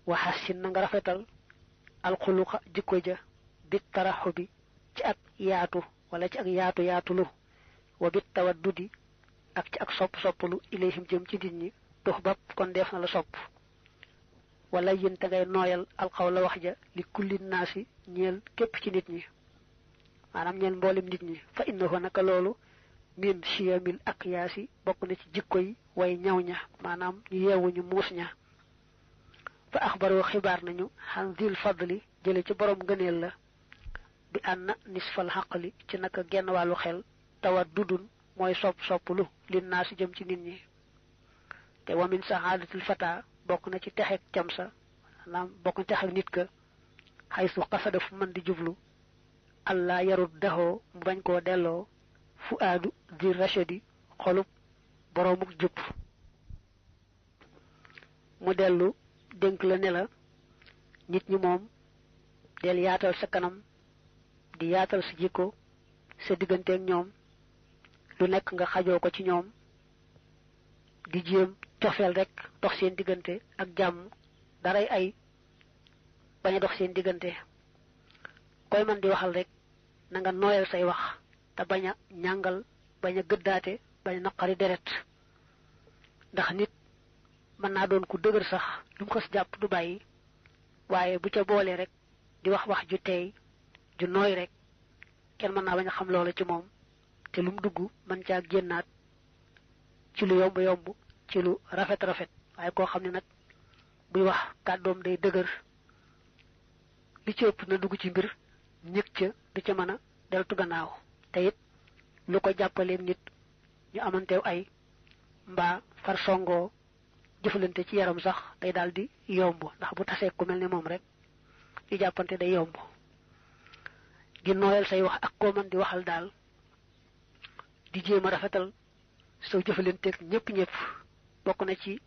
wa hasin nga rafetal al khuluqa jikko ja bit tarahubi ci ak yaatu wala ci ak yaatu yaatulu wa bit tawaddudi ak ci ak soppulu ilayhim jëm ci nit ñi tuhbab kon def na la sopp wala yente ngay noyal al qawla wax ja li kulli nasi ñeel képp ci nit ñi manam ñeel mbolim nit ñi fa innahu naka lolu min shiyamil aqyasi bokku na ci jikko yi way ñaw ña manam ñu yewu ñu muus ña fa akhbaru khibar nañu han zil fadli jële ci borom gëneel la bi anna nisfal haqli ci naka genn walu xel tawaddudun moy soppulu lin nasi jëm ci nit ñi te wa min sa'adatil fata bokku na ci texek camsa nam bokku texek nit ka haythu qasada fu man di jublu alla yaruddahu mu bañ ko delo fuadu di rashidi xolub boromuk jup mu delu denk la ne la nit ñi mom del yaatal sa kanam di yaatal sa jikko sa digante ak ñoom lu nek nga xajoo ko ci ñoom di jëm tofel rek dox seen digante ak jàmm daray ay baña dox seen digante koy man di waxal rek na nga noyal say wax ta baña ñangal baña gëddaate baña naqari deret ndax nit man na doon ku dëgër sax lu ko japp du bayyi waye bu ca boole rek di wax wax ju tey ju noy rek kenn man na baña xam loolu ci mom te lum dugg man ca gennaat ci lu yomb yomb ci lu rafet rafet waye ko xamni nak buy wax kaddom day dëgër li ci ëpp na dugg ci mbir ñëk ca du ca mëna deltu gannaaw te it lu ko jàppale nit ñu amantew ay mba far songo jëfalante ci yaram sax day daldi yomb ndax bu tassé ku melni mom rek ci jàppante day yomb di noyal say wax ak ko man di waxal dal di jéema rafetal so jëfalante ak ñepp bokku na ci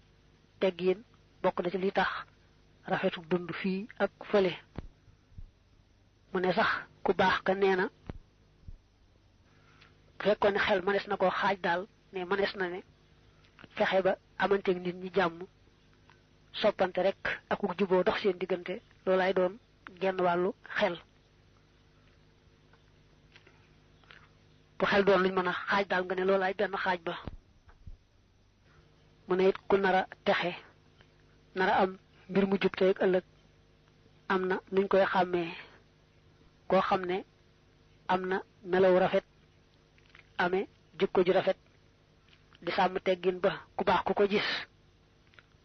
teggine bokku na ci li tax rafetu dund fi ak fele mu ne sax ku baax ka neena fekkone xel manes nako xaj dal ne manes na ne fexé ba amante nit ñi jamm soppante rek ak ku jubo dox seen digënté lolay doon genn walu xel bu xel doon luñ mëna xaj dal nga ne lolay benn xaj ba mu ne it ku nara texé nara am mbir mu jup tay ak ëlëk amna nuñ koy xamé ko xamné amna melaw rafet amé jikko ju rafet di sam teggin ba ku baax ku ko gis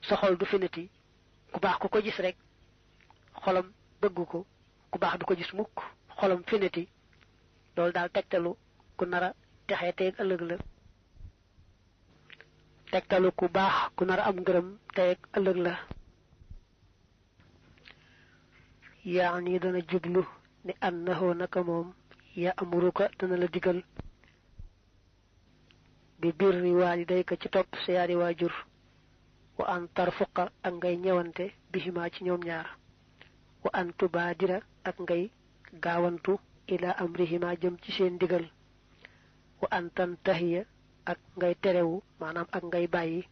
sa xol du finati ku baax ku ko gis rek xolam bëgg ko ku baax du ko gis mukk xolam finati lol dal tektalu ku nara texé tay ak ëlëk la tektalu ku baax ku nara am ngërëm tay ak ëlëk la yaani dana jublu ni annahu naka mom ya amuruka dana la digal bi birri walidayka ci top sa yari wajur wa an tarfuqa ak ngay ñewante bihima ci ñoom ñaar wa an tubadira ak ngay gawantu ila amrihima jëm ci seen digal wa an tantahiya ak ngay terewu manam ak ngay bayyi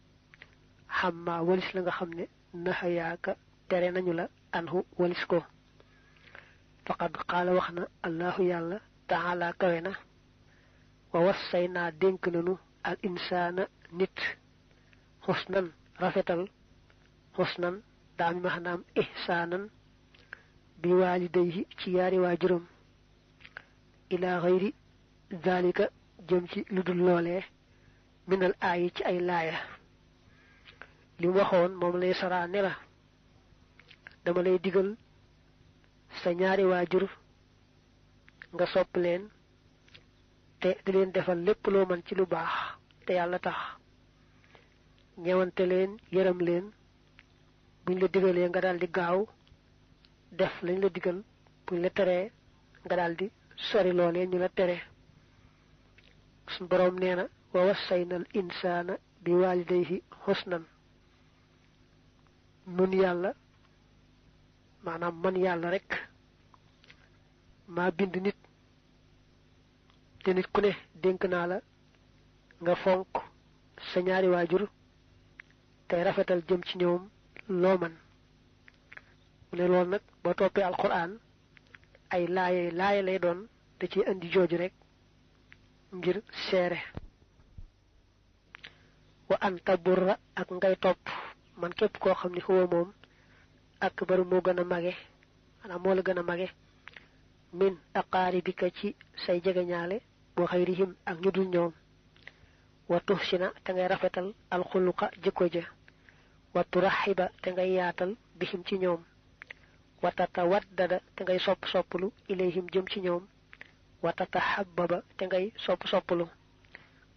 hamma walis la nga xamne nahayaka tere nañu la anhu walis ko faqad qala waxna allah yalla ta'ala kawena wa wassayna denk nanu al insana nit husnan rafetal husnan dami mahnam ihsanan bi walidayhi ci yari wajurum ila ghayri zalika jëm ci ludul lolé minal ayi ci ay laaya li waxoon mom lay sara ne la dama lay digal sa ñaari wajur nga sopp leen te di leen defal lépp loo man ci lu baax te yàlla tax ñewante leen yërëm leen buñ la digalee nga daldi gaaw def lañ la digal buñ la teree nga daldi sori loolee ñu la tere sun borom neena wa wasaynal insana bi walidayhi husnan nun yàlla manam man yàlla rek ma bind nit te nit ku ne denk na la nga fonk sa ñaari wajur tay rafetal jëm ci ñoom lo man ne lool nak bo topé alquran ay laaye lay doon da ci andi joju rek ngir séré wa anta burra ak ngay top man képp ko xamni huwa mom akbar mo gëna magé ana mo la gëna magé min aqaribika ci say jegeñaale bo xayrihim ak ñu dul ñoom wa tuhsina te ngay rafetal al khuluqa jikko ja wa turahiba te ngay yaatal bihim ci ñoom wa tatawaddada te ngay soppulu ilayhim jëm ci ñoom wa tatahabbaba te ngay soppulu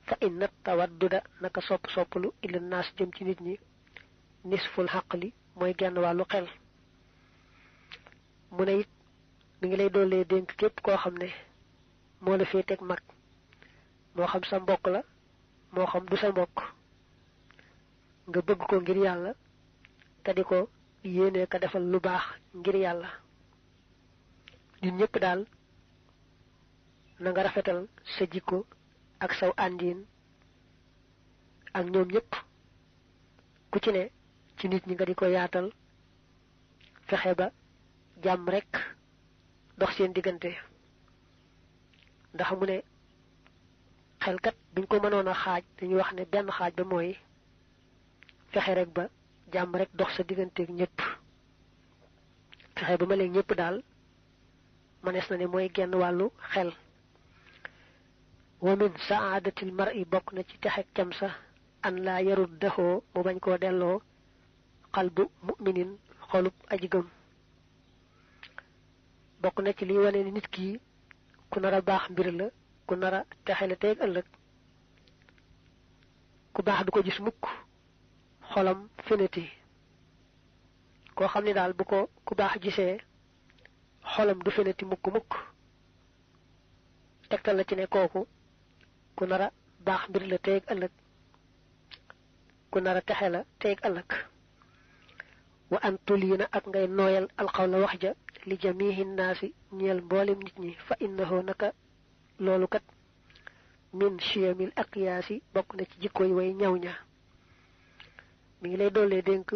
fa inna tawadduda naka soppulu ila nas jëm ci nit ñi nisful haqli moy genn walu xel mu ne it mi ngi lay dolé denk képp koo xam ne moo la féeteeg mag moo xam sa mbokk la moo xam du sa mbokk nga bëgg ko ngir yàlla te di ko yéene ka defal lu baax ngir yàlla ñun ñëpp daal na nga rafetal sa jikko ak saw àndiin ak ñoom ñëpp ku ci ne ci nit ñi nga di ko yaatal fexe ba jàmm rek dox seen diggante ndax mu ne xel kat buñ ko mënoon a xaaj dañuy wax ne benn xaaj ba mooy fexe rek ba jàmm rek dox sa digganteeg ñëpp fexe ba ma leen ñëpp daal manes na ne mooy genn wàllu xel wa min saadatil mar'i bokk na ci texek cam sa an laa yaruddahu mu bañ koo delloo qalbu mu'minin xolub aji gëm bokk na ci li wane ni nit ki ku nara baax mbir la ku nara texele teeg ëllëg ku baax du ko gis mukk xolam feneti koo xam ne daal bu ko ku baax gisee xolam du feneti mukk tegtal la ci ne kooku ku nara baax mbir la teeg ëllëg ku nara texe la teeg ëllëg wa an tulina ak ngay nooyal alqawla wax ja li jamihi nnaasi ñeel mboolem nit ñi fa innahu naka loolu kat min shiyamil aqyaasi bokk na ci jikko yi way ñaw ña mi ngi lay dollee dénk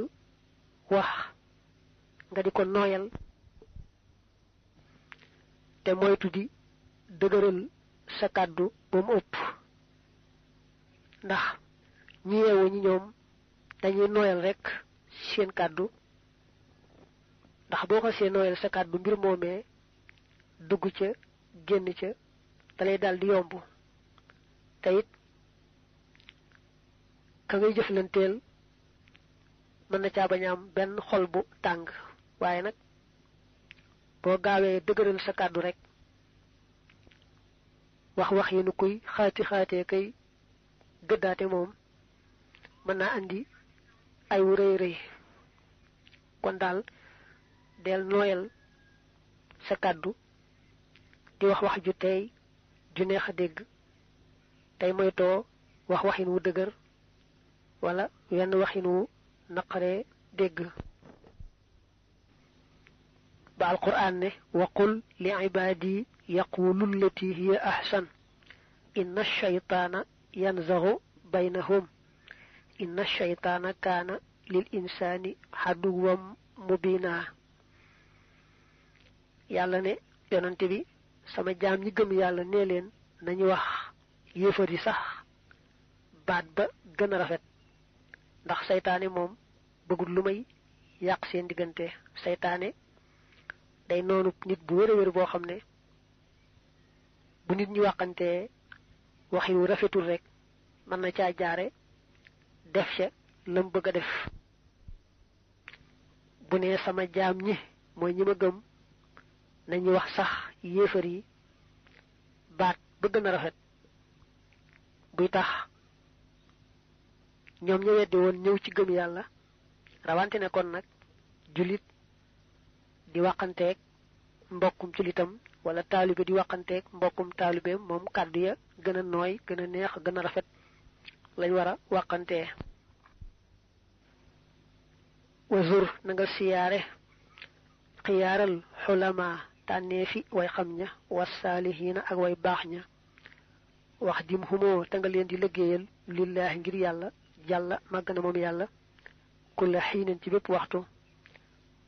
wax nga di ko nooyal te moytu di dëgëral sa kàddu ba mu ëpp ndax ñi yeewu ñi ñoom dañuy nooyal rek seen kàddu ndax boo ko see nooyal sa kàddu mbir moomee dugg ca génn ca dalay dal di yomb te it ka ngay jëflanteel mën na caa bañ a am benn xol bu tàng waaye nag boo gaawee dëgëral sa kàddu rek wax yi nu kuy xaatee kay gëddaate moom mën naa andi ay wu rëy kon daal del nooyal sa kàddu di wax ju tey ju neex a dégg tey moytoo waxin wu dëgër wala wenn waxin wu naqaree dégg ba alquran ne waqul li ibadi yaqulu allati hiya ahsan inna ash-shaytana yanzaghu baynahum inna ash-shaytana kana lil insani haduwwan mubina yàlla ne yonante bi sama jaam ñi gëm yàlla nee leen nañu wax yéefar yi sax baat ba gën a rafet ndax saytaane moom bëggul lu may yàq seen diggante saytaane day noonu nit bu wér boo xam ne bu nit ñi waxantee waxi wu rafetul rek mën na caa jaare def ca lam bëgg a def bu ne sama jaam ñi mooy ñi ma gëm nañu wax sax yéefar yi baat ba gën a rafet buy tax ñoom ña weddi woon ñëw ci gëm yàlla rawante ne kon nag julit di waxanteeg mbokkum julitam wala taalibe di waxanteeg mbokkum taalibeem moom kàddu ya gën a nooy gën a neex gën a rafet lañ war a waxantee wazur na nga siyaare xiyaaral xulama tànneefi way xam ña wasaalihiina ak way baax ña wax dim humoo te nga leen di liggéeyal lillahi ngir yàlla jàlla màgg na moom yàlla kulla xiinin ci bépp waxtu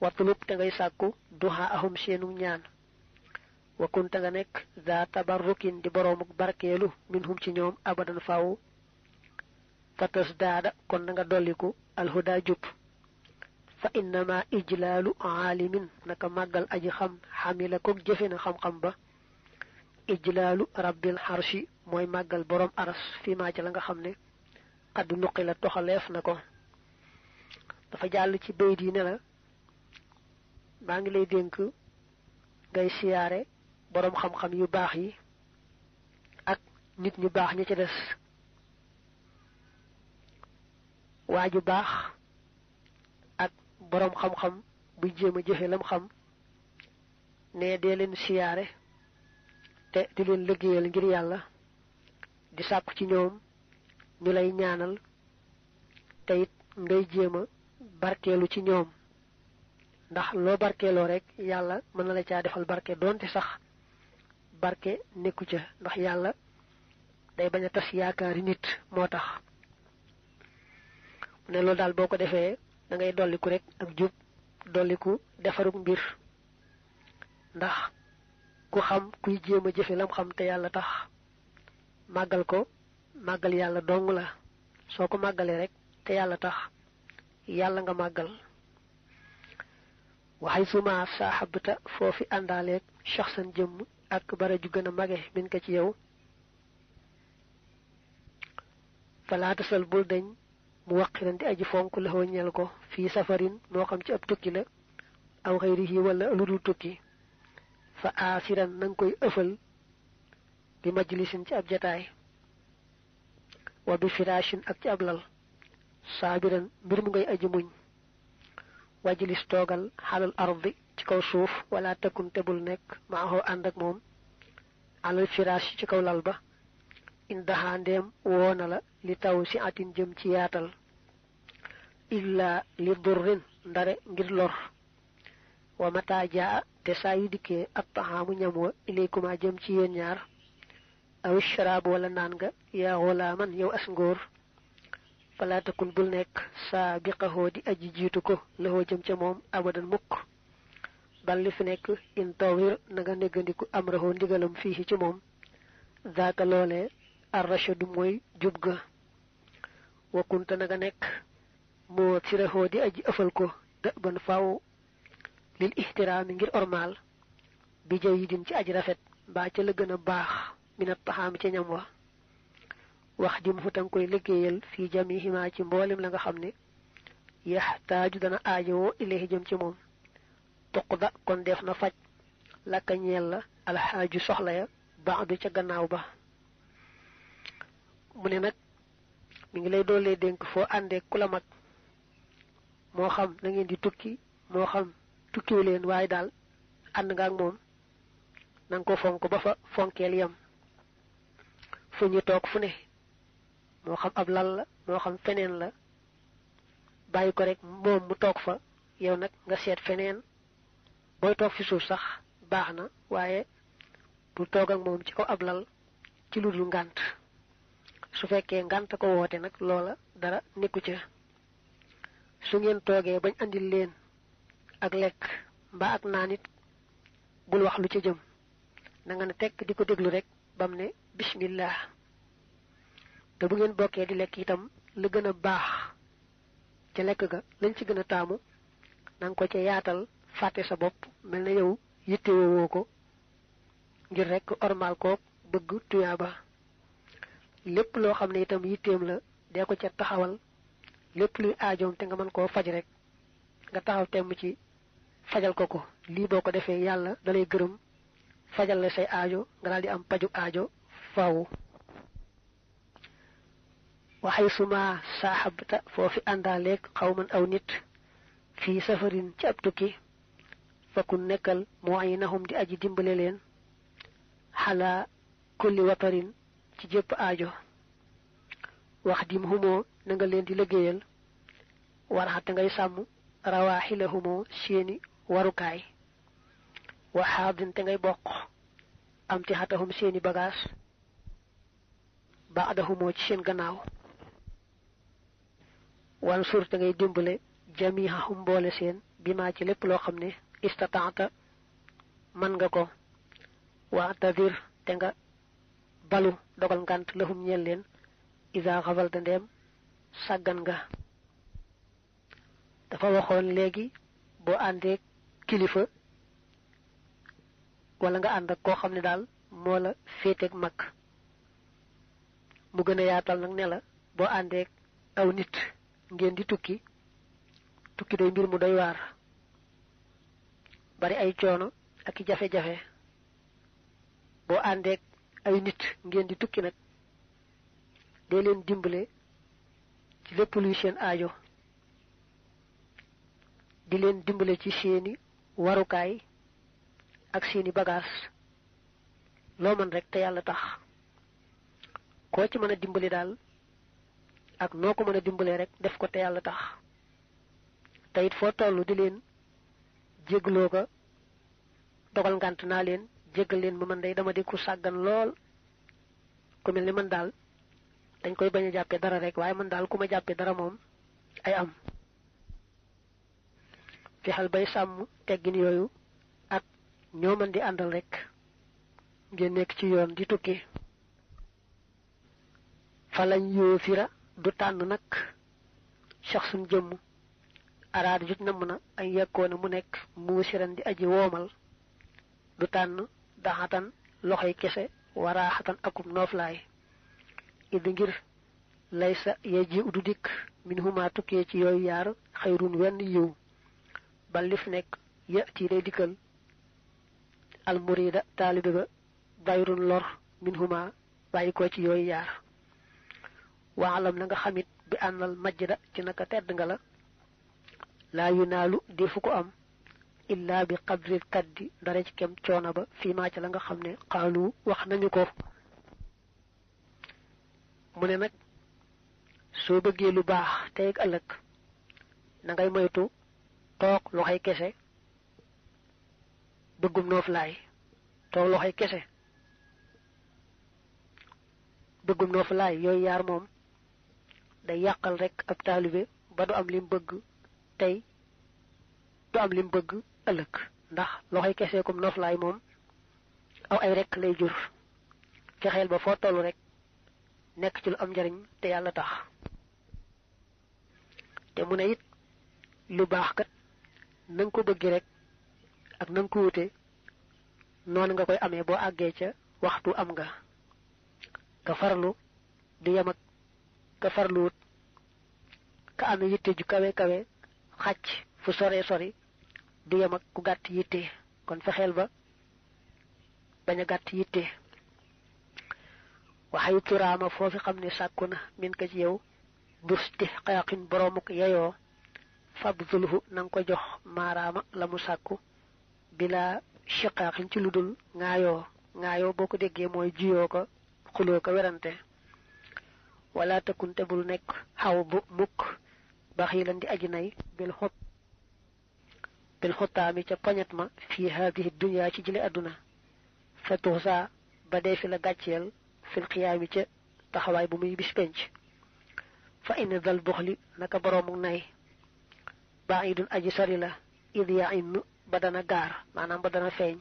watulub te ngay sàkku duha ahum seenu ñaan wa kunta nga nekk za tabarrukin di boroomuk barkeelu minhum ci ñoom abadan faaw fatas daada kon nga dolliku alhuda jub fa innama ijlaalu aalimin naka màggal aji xam xamila kook jëfe na xam-xam ba ijlaalu rabbil xarshi mooy màggal boroom aras fi maa ca la nga xam ne xaddu nuqi la toxaleef na ko dafa jàll ci bayit yi ne la maa ngi lay dénk ngay siyaare boroom xam-xam yu baax yi ak nit ñu baax ñi ci des waa ju baax ak boroom xam-xam buy jéem a jëfe lam xam ne dee leen siyaare te di leen liggéeyal ngir yàlla di sàkku ci ñoom ñu lay ñaanal te it ngay jéem a barkeelu ci ñoom ndax loo barkeeloo rek yàlla mën na la caa defal barke doonte sax barke nekku ca ndax yàlla day bañ a tas yaakaari nit moo tax mu ne loolu daal boo ko defee da ngay dolliku rek ak jub dolliku defaruk mbir ndax ku xam kuy jéem a jëfe lam xam te yàlla tax màggal ko màggal yàlla dong la soo ko màggalee rek te yàlla tax yàlla nga màggal waxay suma saaxabta foofi àndaaleeg shaxsan jëmm ak bara ju gën a mage min ko ci yow falaatasal bul dañ mu waqiran di aji fonk la ñel ko fii safarin moo xam ci ab tukki la aw xayrihi wala lu dul tukki fa aasiran nanga koy ëfal bi majlisin ci ab jataay wa bi firashin ak ci ab lal saabiran mbir mu ngay aji muñ wajlis toogal xalal ardi ci kaw suuf wala takun tebul nekk maaxoo ànd ak moom alal firash ci kaw lal ba indaha ndeem woona la li taw si atin jëm ci yaatal illa li durrin ndare ngir lor wa mata jaa te saa yu dikkee ab taxaamu ñam wa ilaykuma jëm ci yéen ñaar aw sharaab wala naan nga yaa xulaaman yow as ngóor fala takun bul nekk saabiqahoo di aji jiitu ko laxoo jëm ca moom abadan mukk bal li fi nekk in tawir na nga néggandiku am raxoo ndigalam fii ci moom zaaka loolee arrachadu mooy jub ga wakkunte na nga nekk moo ci raxoo di aji ëfal ko dë ban faaw lil ixtiraami ngir ormaal bi jay yi din ci aji rafet mbaa ca la gën a baax minat taxaami ca ñam wa wax di mu futang koy liggéeyal fii jamihima ci mboolem la nga xam ne yaxtaaju dana aajowoo ilayhi jëm ci moom tuqda kon def na faj lakka ñeel la alxaaju soxla ya baadu ca gannaaw ba mu ne nag mi ngi lay doolee dénk foo àndee ku la mag moo xam na ngeen di tukki moo xam tukkiwu leen waaye daal ànd nga ak moom nanga ko fonk ba fa fonkeel yam fu ñu toog fu ne moo xam ab lal la moo xam feneen la bàyyi ko rek moom mu toog fa yow nag nga seet feneen booy toog fi suuf sax baax na waaye bu toog ak moom ci kaw ab lal ci lu dul ngànt su fekkee ngànt ko woote nag loola dara nekku ca su ngeen toogee bañ andil leen ak lekk mbaa ak naan it bul wax lu ca jëm na nga ne tekk di ko déglu rek bam ne bismillah te bu ngeen bokkee di lekk itam la gën a baax ca lekk ga lañ ci gën a taamu na nga ko ca yaatal fàtte sa bopp mel na yow yittewoo ko ngir rek ormal koog bëgg tuyaaba lépp loo xam ne itam yitteem la dee ko ca taxawal lépp luy aajoom te nga mën koo faj rek nga taxaw temm ci fajal ko ko lii boo ko defee yàlla dalay gërëm fajal la say aajo nga daal di am paju aajo faawu waxay suma saaxabta foofi àndaaleeg xawman aw nit fii safarin ci ab tukki fakun nekkal mu'inahum di aji dimbale leen xalaa kulli watarin ci jëpp aajo wax dim humoo na nga leen di liggéeyal waraxate ngay sàmm rawaaxila humoo seeni warukaay waxaadin te ngay bokk am ti xatahum seeni bagaas baada humoo ci seen gannaaw wan sur te ngay dimbale jamihahum boole seen bi ma ci lépp loo xam ne istataata man nga ko wa tadir te nga balu dogal ngant lahum ñeel leen isa xafal da ndeem sàggan nga dafa waxoon léegi boo àndee kilifa wala nga ànd ak koo xam ne daal moo la féeteeg mag mu gën a yaatal nag ne la boo àndee aw nit ngeen di tukki day mbir mu doy waar bari ay coono ak jafe-jafe boo àndee ay nit ngeen di tukki nag dee leen dimbale ci lépp luy seen aajo di leen dimbale ci seeni warukaay ak seeni bagage loo mën rek te yàlla tax koo ci mën a dimbali daal ak noo ko mën a dimbalee rek def ko te yàlla tax te it foo toll di leen jégloo ko dogal ngant naa leen jéggal leen ma man day dama di ku sàggan lool ku mel ni man daal dañ koy bañ a jàppee dara rek waaye man daal ku ma jàppee dara moom ay am fexal bay sàmm teggin yooyu ak ñoo mën di àndal rek ngeen nekk ci yoon di tukki fa lañ yoo fira du tànn nag shaxsun jëmm araada jut namm na ay yekkoona mu nekk muusiran di aji woomal du tànn daxatan loxoy kese waraaxatan akum nooflaay idi ngir laysa ya ji du dikk min huma tukkee ci yooyu yaar xayrun wenn yiw ba lif nekk ya tii day dikkal almurida taalibe ba bayrun lor min huma bàyyi ko ci yooyu yaar waalam na nga xamit bi ànnal majda ci naka tedd nga la laa yunaalu defu ko am illa bi qadril kaddi dara ci kem coono ba fii maa ci la nga xam ne xaalu wax nañu ko mu ne nag soo bëggee lu baax tey ak ëllëg na ngay moytu toog loxoy kese bëggum nooflaay toog loxoy kese bëggum nooflaay yooyu yaar moom day yàqal rek ab taalibe ba du am lim bëgg tey du am lim bëgg ëllëg ndax loxoy kese comme nooflaay moom aw ay rek lay jur fexeel ba foo tollu rek nekk ci lu am njariñ te yàlla tax te mu ne it lu baax kat na nga ko bëgg rek ak na nga ko wute noonu nga koy amee boo àggee ca waxtu am nga farlu di yem ak ka farluwut ka am yitte ju kawe kawe xàcc fu sore sori di yem ak ku gàtt yitte kon fexeel ba bañ a gàtt yitte waxay turaama foofi xam ne sàkku na min ka ci yow busti xaqin boroomuk yeyoo fabdulhu na nga ko jox maaraama la mu sàkku bila shiqaqin ci lu dul ŋaayoo boo ko déggee mooy jiyoo ko xuloo ko werante wala takunte bul nekk xaw bu mukk baxiilan di aji nay bil xottaami ca poñet ma fii haadihi dunya ci jële àdduna fa tuxsa ba dee fi la gàcceel fil xiyaami ca taxawaay bu muy bis penc fa inna dal buxli naka boroomu nay baidun aji sori la id ya inn ba dana gaar maanaam ba dana feeñ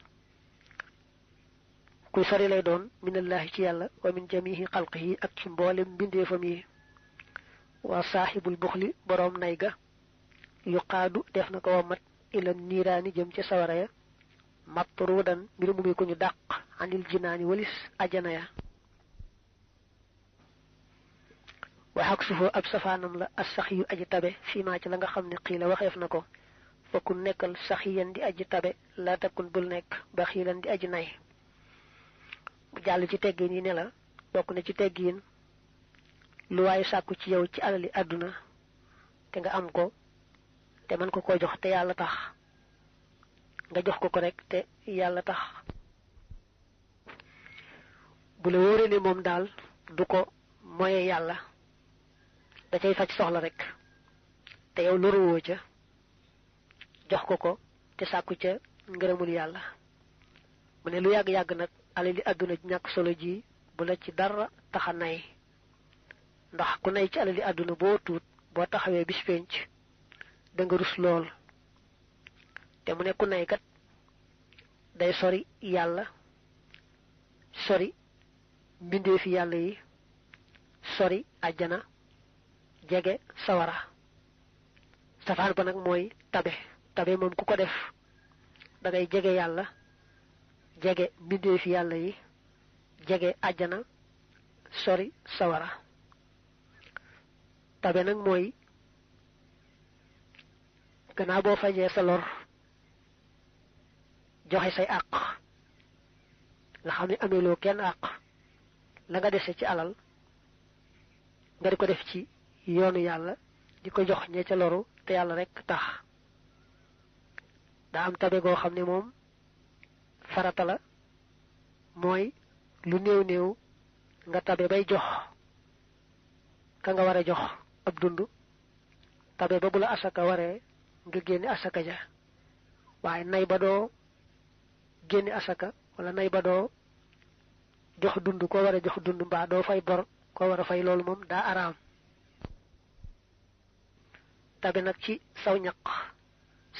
kuy sori lay doon minallahi ci yàlla wa min jamihi xalqihi ak ci mboolem mbindeefam yi wa saaxibul buxli boroom nay ga yuqaadu def na ko wamat ila niiraani jëm ca sawara ya matruudan mbir mu muy ko ñu dàq anil jinaani walis ajana ya waxak sufoo ab safaanam la as sax yu aji tabe fii maa ci la nga xam ne xiila waxeef na ko fakku nekkal saxiyan di aji tabe la takkun bul nekk ba xiilan di aji nay mu jàll ci teggin yi ne la bokk na ci teggin lu waaye sàkku ci yow ci alali àdduna te nga am ko te man ko jox te yàlla tax nga jox ko rek te yàlla tax bu la wóoree ne moom daal du ko moye yàlla da cay faj soxla rek te yow loruwoo ca jox ko te sàkku ca ngërëmul yàlla mu ne lu yàgg-yàgg nag alali àdduna ñàkk solo ji bu la ci dara taxa nay ndax ku nay ci alali àdduna boo tuut boo taxawee bis penc da nga rus lool te mu ne ku nay kat day sori yàlla sori mbindeefi yàlla yi sori àjjana jege sawara safaan ba nag mooy tabe moom ku ko def da ngay jege yàlla jege mbindeefi yàlla yi jege àjjana sori sawara tabe nag mooy gannaaw boo fajee sa lor joxe say àq nga xam ne ameeloo kenn àq la nga dese ci alal nga di ko def ci yoonu yàlla di ko jox ñe ca loru te yàlla rek tax daa am tabe goo xam ne moom farata la mooy lu néew néew nga tabe bay jox ka nga war a jox ab dund tabe ba bu la asaka waree nga génne asaka ja waaye nay ba doo génne asaka wala nay ba doo jox dund ko war a jox dund mbaa doo fay bor ko war a fay loolu moom daa araam tabe nag ci saw ñaq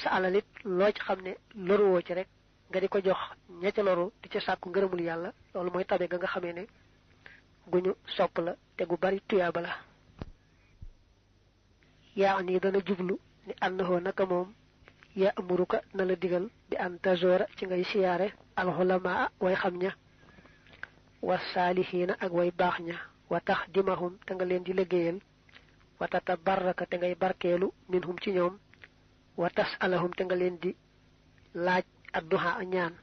sa alalit loo ci xam ne loruwoo ci rek nga di ko jox ña ca loru di ca sàkku ngërëmul yàlla loolu mooy tabe ga nga xamee ne guñu sopp la te gu bari tuyaaba la yaa nii dana jublu ni annahu naka moom ya amuruka na la digal bi an tazoora ci ngay siyaare alxulamaa way xam ña wa saalihiina ak way baax ña wa tax dimahum te nga leen di liggéeyal wa tatabarraka te ngay barkeelu minhum ci ñoom wa tasalahum te nga leen di laaj adduha ñaan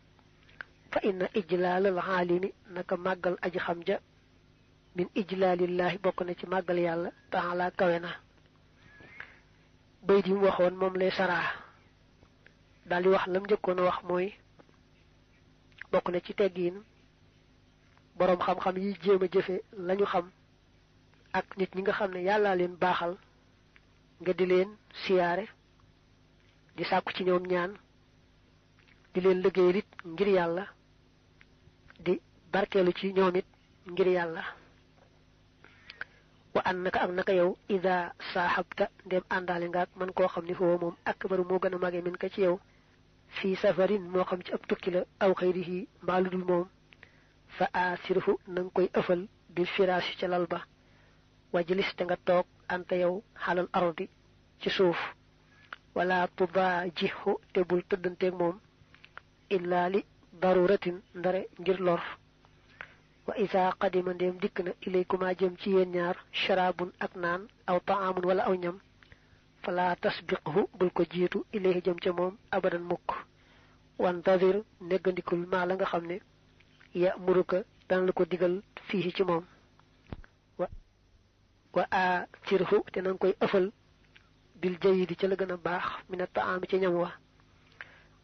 fa inna ijlaalal xaalimi naka màggal aji xam ja min ijlaalillahi bokk na ci màggal yàlla taala kawe na bay di mu waxoon moom lay saraa daldi wax lam njëkkoon a wax mooy bokk na ci teggiin boroom xam-xam yi jéem a jëfe lañu xam ak nit ñi nga xam ne yàllaa leen baaxal nga di leen siyaare di sàkku ci ñoom ñaan di leen liggéeyal it ngir yàlla di barkeelu ci ñoom it ngir yàlla wa annaka ak naka yow ida saaxabta ndem àndaale nga ak man koo xam ne foofu moom akbaru moo gën a mage min ka ci yow fii safarin moo xam ci ab tukki la aw xayrihi mbaa lu dul moom fa asirhu na nga koy ëfal bil firaasi ca lal ba wajlis te nga toog anta yow xalal ardi ci suuf wala tubaajihu te bul tëddanteeg moom illaa li daruratin ndare ngir lor wa isa qadima ndéem dikk na ilaykuma jëm ci yéen ñaar sharabun ak naan aw taamun wala aw ñam fala tasbiqhu bul ko jiitu ilayhi jëm ca moom abadan mukk wantadir neggandikul maa la nga xam ne ya muruka dana la ko digal fii ci moom wa atirhu te nanga koy ëfal bil jayidi ca la gën a baax mina taami ci ñam wa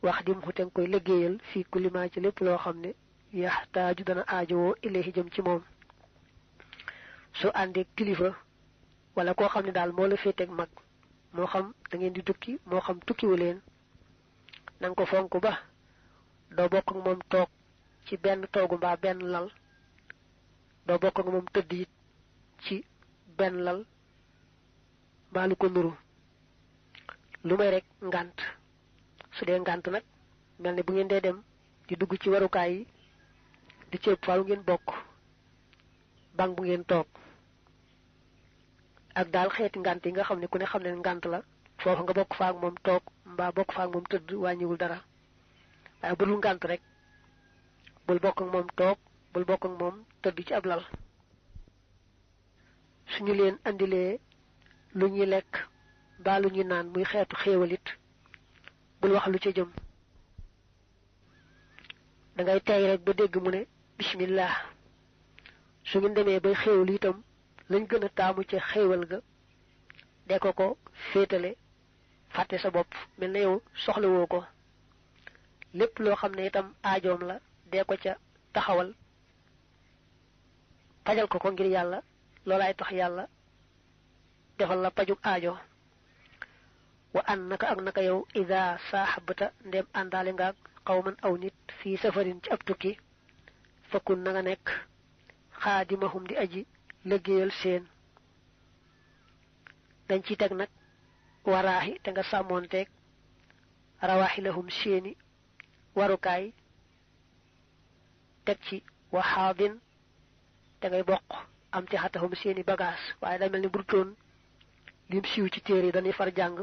wax dim xu te nga koy liggéeyal fii kulima ci lépp loo xam ne yaxtaaju dana aajowoo ilayhi jëm ci moom soo àndee kilifa wala koo xam ne daal moo la féeteeg mag moo xam da ngeen di tukki moo xam tukkiwu leen nanga ko fonk ba doo bokk ak moom toog ci benn toogu mbaa benn lal doo bokk ak moom tëdd it ci benn lal mbaa lu ko nuru lu may rek ngànt su dee ngànt nag mel ne bu ngeen dee dem di dugg ci warukaay yi di ceeb faaw ngeen bokk bank bu ngeen toog ak daal xeeti ngànt yi nga xam ne ku ne xam ne ngànt la foofu nga bokk faak moom toog mbaa bokk faak moom tëdd wàññiwul dara waaye bu dul ngànt rek bul bokk ak moom toog bul bokk ak moom tëdd ci ab lal suñu leen andilee lu ñuy lekk mbaa lu ñuy naan muy xeetu xéewalit bul wax lu ca jëm dangay tey rek ba dégg mu ne bismillah su ngeen demee bay xéewal itam lañ gën a taamu ca xéewal ga de ko féetale fàtte sa bopp mel na yow soxlawoo ko lépp loo xam ne itam aajoom la dee ko ca taxawal pajal ko ngir yàlla loolaay tax yàlla defal la pajug aajo wa an naka ak naka yow ida saaxabata ndem àndaale ngaak xawman aw nit fii safarin ci ab tukki fakkun na nga nekk xaadimahum di aji liggéeyal seen dañ ci teg nag waraaxi te nga sàmmoonteeg rawahilahum seeni warukaay teg ci wa xaadin te ngay bokk am ci xatahum seeni bagage waaye day mel ni burtoon lim siiw ci téere yi dañuy far jàng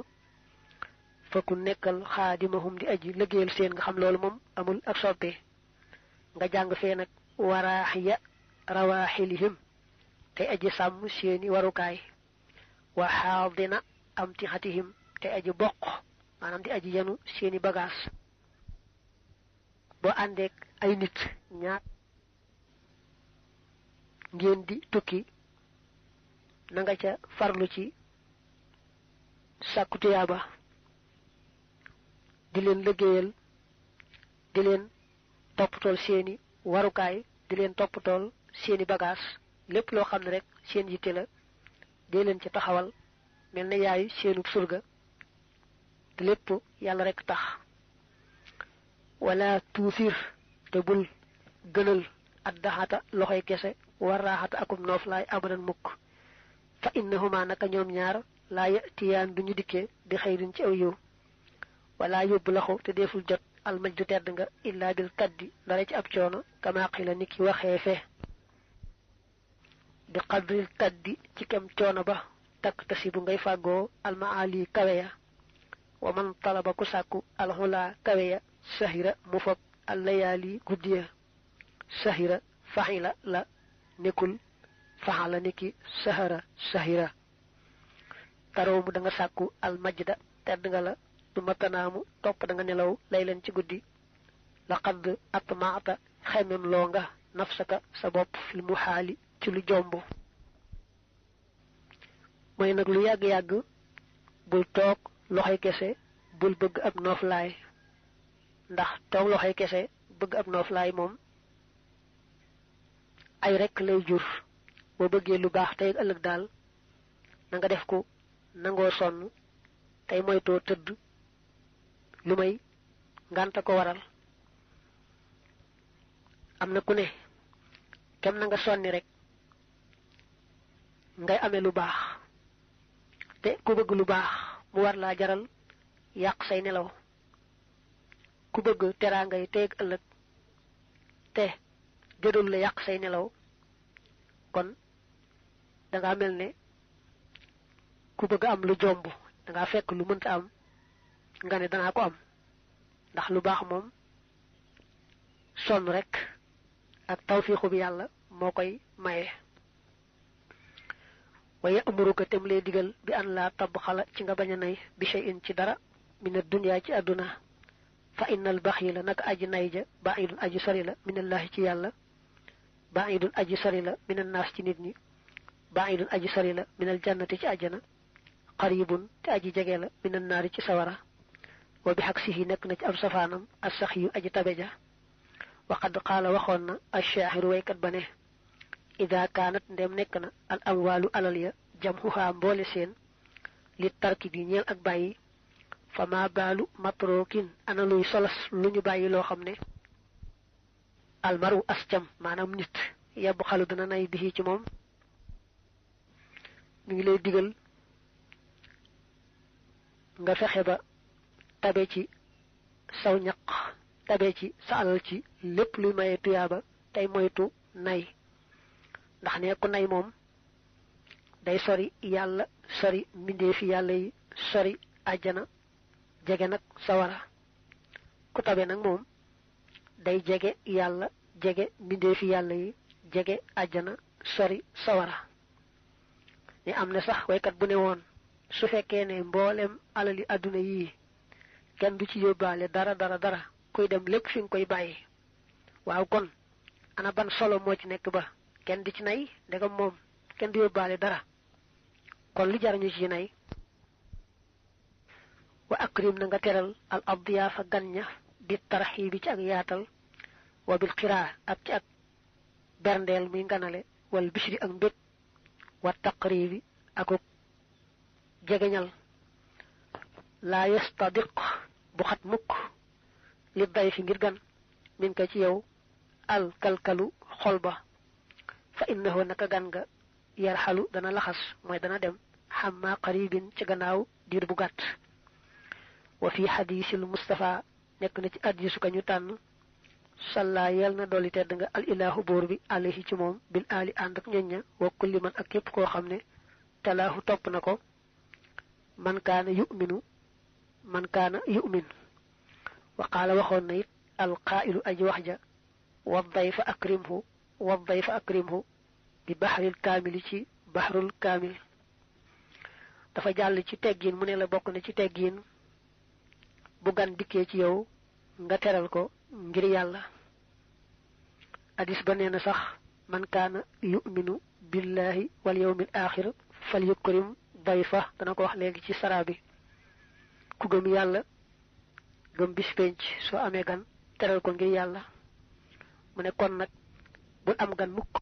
fakku nekkal xaadimahum di aji liggéeyal seen nga xam loolu moom amul ak soppe nga jàng fee nag waraaxiya rawaaxilihim te aji sàmm seeni warukaay wa xaadina am ci xatihim te aji bokk maanaam di aji yenu seeni bagage boo àndeek ay nit ñaar ngeen di tukki na nga ca farlu ci sàkku tuyaaba di leen liggéeyal di leen toppatool seeni warukaay di leen toppatool seeni bagage lépp loo xam ne rek seen yitte la dee leen ci taxawal mel na yaayu seenu surga te lépp yàlla rek tax wala tuusir te bul gënal addaxata loxoy kese war raaxata akum nooflaay abadan mukk fa innahuma naka ñoom ñaar laa yatiyaan duñu dikkee bi xayrin ci aw yiw wala yóbbu laxu te deful jot almajdu tedd nga illa bil kaddi dara ci ab coono kama qila ni ki waxee fe bi qadril kaddi ci kem coono ba takk tasibu ngay fàggoo almaali kaweya wa man talaba ku sàkku alxula kaweya sahira mu fab allayaali guddiya sahira faxila la nekkul faxala niki sahara sahira taroo mu da nga sàkku almajda tedd nga la du matanaamu topp da nga nelaw lay leen ci guddi laqad atmaata xemem loo nga nafsaka sa bopp fil muhaali ci lu jomb mooy nag lu yàgg-yàgg bul toog loxoy kese bul bëgg ab nooflaay ndax toog loxoy kese bëgg ab nooflaay moom ay rekk lay jur boo bëggee lu baax tey ëllëg daal na nga def ko nangoo sonn tey moytoo tëdd lu may ngànta ko waral am na ku ne kem na nga sonni rek ngay amee lu baax te ku bëgg lu baax mu war laa jaral yàq say nelaw ku bëgg teraanga yi tey ëllëg te jëdul la yàq say nelaw kon danga mel ne ku bëgg am lu jomb danga fekk lu mënta am nga ne danaa ko am ndax lu baax moom sonn rek ak tawfiixu bi yàlla moo koy maye waye amuruka tem lay digal bi an laa tabb xala ci nga bañ a nay bi shay'in ci dara mina dunya ci àdduna fa innal baxila naka aji nay ja ba'idun aji sori la minallahi ci yàlla ba'idun aji sori la minan naas ci nit ñi ba'idun aji sori la minal jannati ci àjjana qaribun te aji jege la minan naari ci sawara wa bi xaksihi nekk na ci am safaanam as-sax yu aji tabeja wa qad qaala waxoon na ash-shaahiru waykat ba ne ida kaanat ndem nekk na al amwaalu alal ya jamhuha mboole seen li tarki bi ñeel ak bàyyi fa ma baalu matrokin ana luy solas lu ñu bàyyi loo xam ne almaru ascam maanaam nit yebb xalu dana nay bi ci moom mi ngi lay digal nga fexe ba tabe ci saw ñaq tabe ci sa alal ci lépp luy maye tuyaaba tey moytu nay ndax ne ku nay moom day sori yàlla sori mbindeefi yàlla yi sori àjjana jege nag sawara ku tabe nag moom day jege yàlla jege mbindeefi yàlla yi jege àjjana sori sawara ni am na sax waykat bu ne woon su fekkee ne mboolem alali àdduna yii kenn du ci yóbbaale dara kuy dem lépp fi nga koy bàyyi waaw kon ana ban solo moo ci nekk ba kenn di ci nay ndegam moom kenn du yóbbaale dara kon lu jar ñu ci nay wa akrim na nga teral al adiyaafa gan ña bi tarxiibi ci ak yaatal wa bil xiraa ak ci ak berndeel muy nganale wal bishri ak mbég wa taqribi akuk jegeñal laa yastadiq bu xat mukk li day fi ngir gan min ko ci yow al kalkalu xol ba fa innahu naka gan nga yarxalu dana laxas mooy dana dem xamma qaribin ci gannaaw diir bu gàtt wa fi hadisil mustafa nek na ci hadisu ka ñu tànn salla yal na dolli tedd nga al ilahu buur bi alayhi ci moom bil ali ànd ak ñoñña wa kulli man ak képp koo xam ne talaahu topp na ko man kaana yu'min wa qaala waxoon na it al qaa'ilu aji wax ja wa dayfa akrimhu bi bahril kaamili ci bahrul kaamil dafa jàll ci teggiin mu ne la bokk na ci teggiin bu gan dikkee ci yow nga teral ko ngir yàlla hadis ba nee na sax man kaana yu'minu billahi wal yawmil aaxir fal yukrim dayfa dana ko wax léegi ci sarabi ku gëm yàlla gëm bis penc soo amee gan teral ko ngir yàlla mu ne kon nag bul am gan mukk